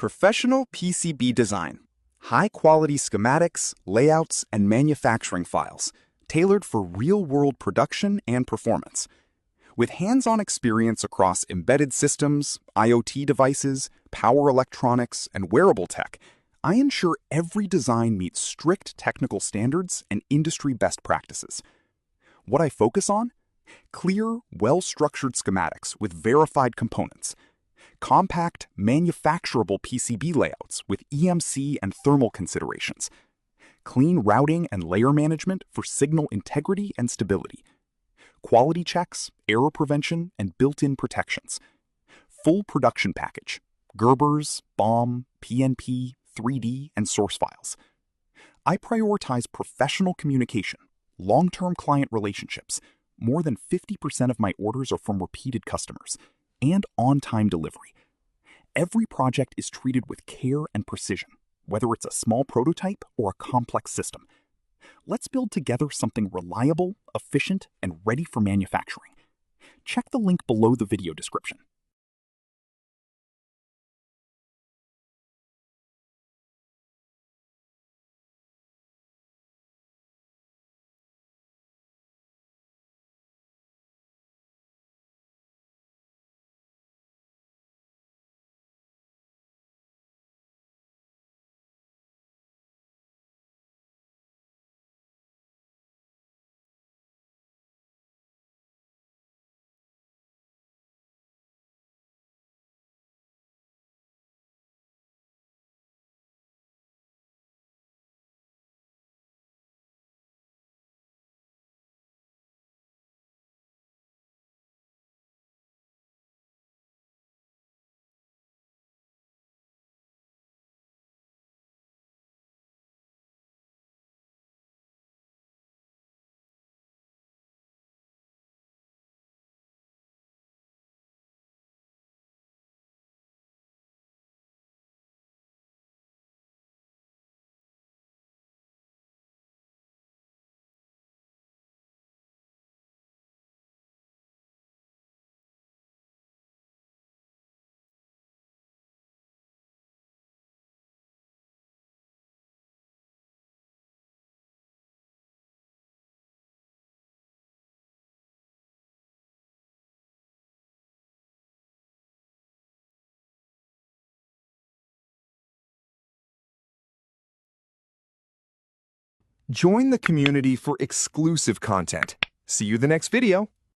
Professional PCB design. High-quality schematics, layouts, and manufacturing files, tailored for real-world production and performance. With hands-on experience across embedded systems, IoT devices, power electronics, and wearable tech, I ensure every design meets strict technical standards and industry best practices. What I focus on? Clear, well-structured schematics with verified components. Compact, manufacturable PCB layouts with EMC and thermal considerations. Clean routing and layer management for signal integrity and stability. Quality checks, error prevention, and built-in protections. Full production package. Gerbers, BOM, PNP, 3D, and source files. I prioritize professional communication, long-term client relationships. More than 50% of my orders are from repeated customers, and on-time delivery. Every project is treated with care and precision, whether it's a small prototype or a complex system. Let's build together something reliable, efficient, and ready for manufacturing. Check the link below the video description. Join the community for exclusive content. See you in the next video.